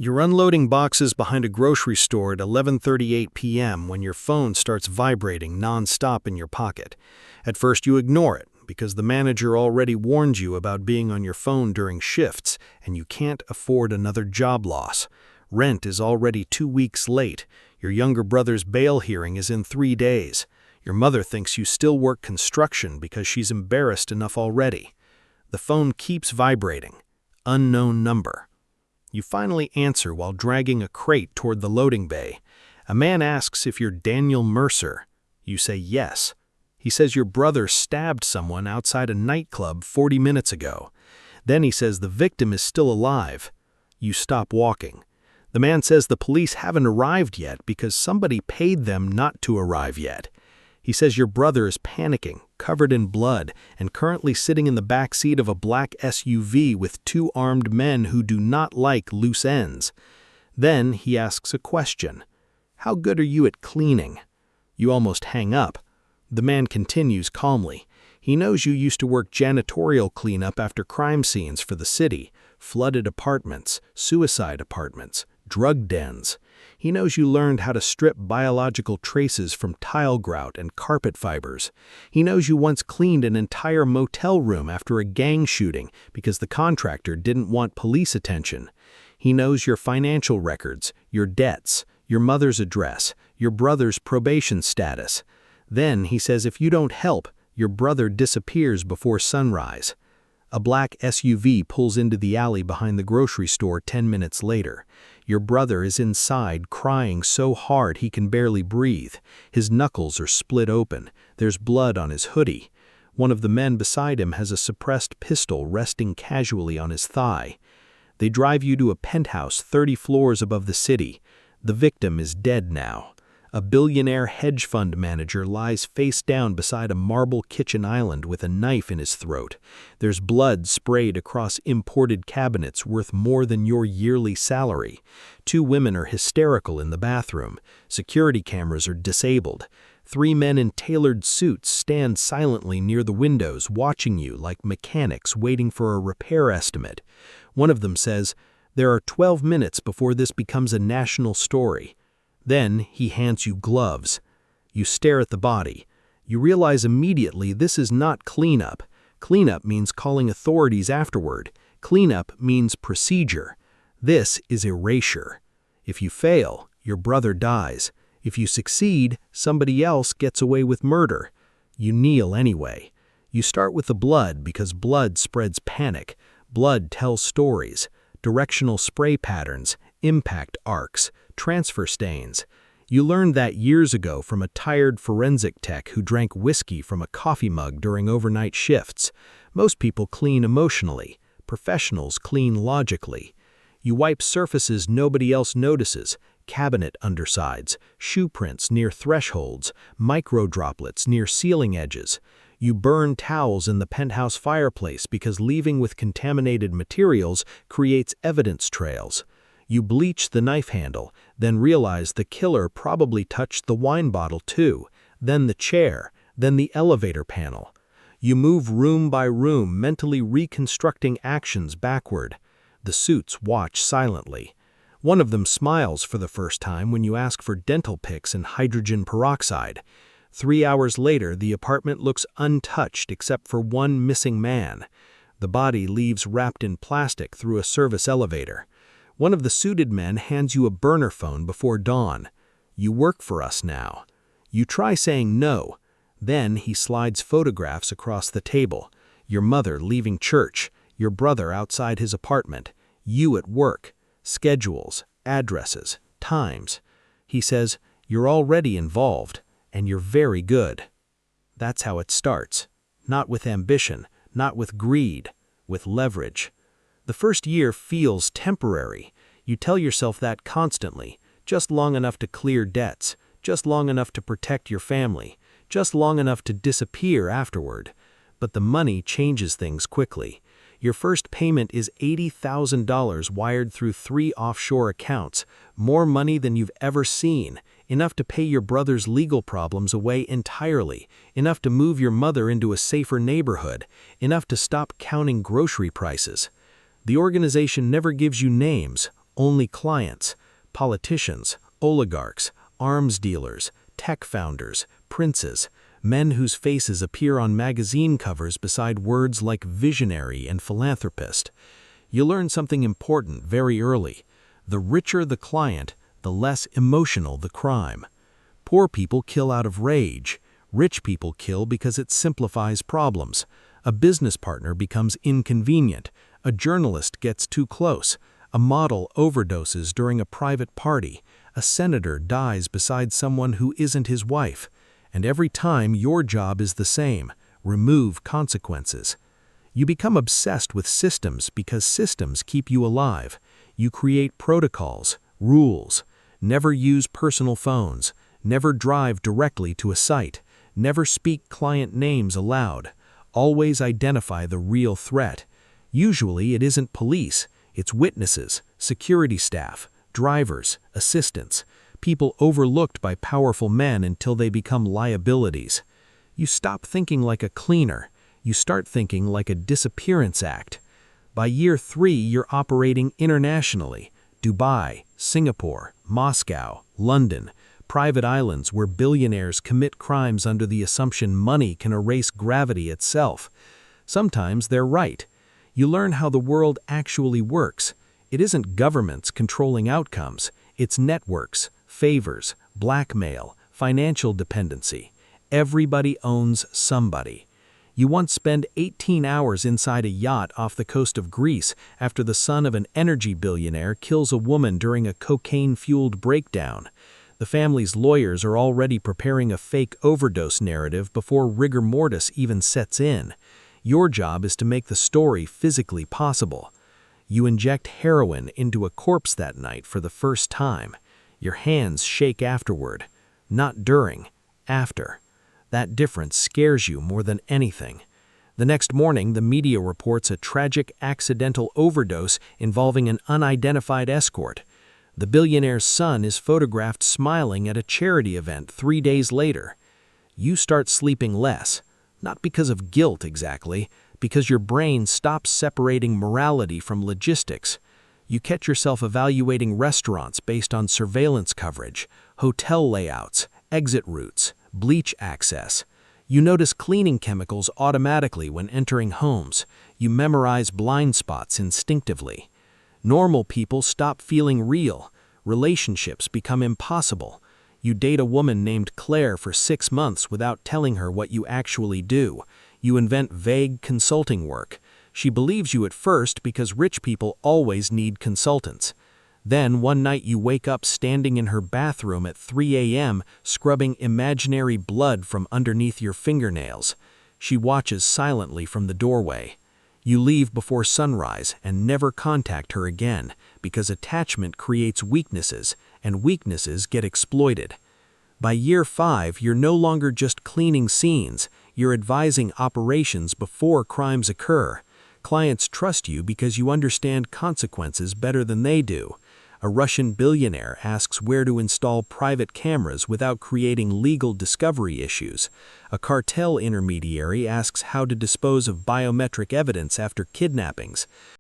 You're unloading boxes behind a grocery store at 11:38 p.m. when your phone starts vibrating non-stop in your pocket. At first you ignore it because the manager already warned you about being on your phone during shifts and you can't afford another job loss. Rent is already 2 weeks late. Your younger brother's bail hearing is in 3 days. Your mother thinks you still work construction because she's embarrassed enough already. The phone keeps vibrating. Unknown number. You finally answer while dragging a crate toward the loading bay. A man asks if you're Daniel Mercer. You say yes. He says your brother stabbed someone outside a nightclub 40 minutes ago. Then he says the victim is still alive. You stop walking. The man says the police haven't arrived yet because somebody paid them not to arrive yet. He says your brother is panicking, covered in blood, and currently sitting in the back seat of a black SUV with 2 armed men who do not like loose ends. Then he asks a question. How good are you at cleaning? You almost hang up. The man continues calmly. He knows you used to work janitorial cleanup after crime scenes for the city, flooded apartments, suicide apartments, drug dens. He knows you learned how to strip biological traces from tile grout and carpet fibers. He knows you once cleaned an entire motel room after a gang shooting because the contractor didn't want police attention. He knows your financial records, your debts, your mother's address, your brother's probation status. Then he says if you don't help, your brother disappears before sunrise. A black SUV pulls into the alley behind the grocery store 10 minutes later. Your brother is inside, crying so hard he can barely breathe. His knuckles are split open. There's blood on his hoodie. One of the men beside him has a suppressed pistol resting casually on his thigh. They drive you to a penthouse 30 floors above the city. The victim is dead now. A billionaire hedge fund manager lies face down beside a marble kitchen island with a knife in his throat. There's blood sprayed across imported cabinets worth more than your yearly salary. 2 women are hysterical in the bathroom. Security cameras are disabled. 3 men in tailored suits stand silently near the windows watching you like mechanics waiting for a repair estimate. One of them says, "There are 12 minutes before this becomes a national story." Then he hands you gloves. You stare at the body. You realize immediately this is not cleanup. Cleanup means calling authorities afterward. Cleanup means procedure. This is erasure. If you fail, your brother dies. If you succeed, somebody else gets away with murder. You kneel anyway. You start with the blood because blood spreads panic. Blood tells stories. Directional spray patterns, impact arcs, transfer stains. You learned that years ago from a tired forensic tech who drank whiskey from a coffee mug during overnight shifts. Most people clean emotionally. Professionals clean logically. You wipe surfaces nobody else notices, cabinet undersides, shoe prints near thresholds, micro droplets near ceiling edges. You burn towels in the penthouse fireplace because leaving with contaminated materials creates evidence trails. You bleach the knife handle, then realize the killer probably touched the wine bottle too, then the chair, then the elevator panel. You move room by room, mentally reconstructing actions backward. The suits watch silently. One of them smiles for the first time when you ask for dental picks and hydrogen peroxide. 3 hours later, the apartment looks untouched except for one missing man. The body leaves wrapped in plastic through a service elevator. One of the suited men hands you a burner phone before dawn. You work for us now. You try saying no. Then he slides photographs across the table. Your mother leaving church, your brother outside his apartment, you at work, schedules, addresses, times. He says, "You're already involved, and you're very good." That's how it starts. Not with ambition, not with greed, with leverage. The first year feels temporary. You tell yourself that constantly, just long enough to clear debts, just long enough to protect your family, just long enough to disappear afterward. But the money changes things quickly. Your first payment is $80,000 wired through 3 offshore accounts, more money than you've ever seen, enough to pay your brother's legal problems away entirely, enough to move your mother into a safer neighborhood, enough to stop counting grocery prices. The organization never gives you names, only clients: politicians, oligarchs, arms dealers, tech founders, princes, men whose faces appear on magazine covers beside words like visionary and philanthropist. You learn something important very early. The richer the client, the less emotional the crime. Poor people kill out of rage. Rich people kill because it simplifies problems. A business partner becomes inconvenient. A journalist gets too close. A model overdoses during a private party. A senator dies beside someone who isn't his wife. And every time your job is the same: remove consequences. You become obsessed with systems because systems keep you alive. You create protocols, rules. Never use personal phones. Never drive directly to a site. Never speak client names aloud. Always identify the real threat. Usually it isn't police, it's witnesses, security staff, drivers, assistants, people overlooked by powerful men until they become liabilities. You stop thinking like a cleaner. You start thinking like a disappearance act. By year 3, you're operating internationally: Dubai, Singapore, Moscow, London, private islands where billionaires commit crimes under the assumption money can erase gravity itself. Sometimes they're right. You learn how the world actually works. It isn't governments controlling outcomes. It's networks, favors, blackmail, financial dependency. Everybody owns somebody. You once spend 18 hours inside a yacht off the coast of Greece after the son of an energy billionaire kills a woman during a cocaine-fueled breakdown. The family's lawyers are already preparing a fake overdose narrative before rigor mortis even sets in. Your job is to make the story physically possible. You inject heroin into a corpse that night for the first time. Your hands shake afterward. Not during, after. That difference scares you more than anything. The next morning, the media reports a tragic accidental overdose involving an unidentified escort. The billionaire's son is photographed smiling at a charity event 3 days later. You start sleeping less, not because of guilt exactly, because your brain stops separating morality from logistics. You catch yourself evaluating restaurants based on surveillance coverage, hotel layouts, exit routes, bleach access. You notice cleaning chemicals automatically when entering homes. You memorize blind spots instinctively. Normal people stop feeling real. Relationships become impossible. You date a woman named Claire for 6 months without telling her what you actually do. You invent vague consulting work. She believes you at first because rich people always need consultants. Then one night you wake up standing in her bathroom at 3 a.m. scrubbing imaginary blood from underneath your fingernails. She watches silently from the doorway. You leave before sunrise and never contact her again because attachment creates weaknesses, and weaknesses get exploited. By year 5, you're no longer just cleaning scenes, you're advising operations before crimes occur. Clients trust you because you understand consequences better than they do. A Russian billionaire asks where to install private cameras without creating legal discovery issues. A cartel intermediary asks how to dispose of biometric evidence after kidnappings.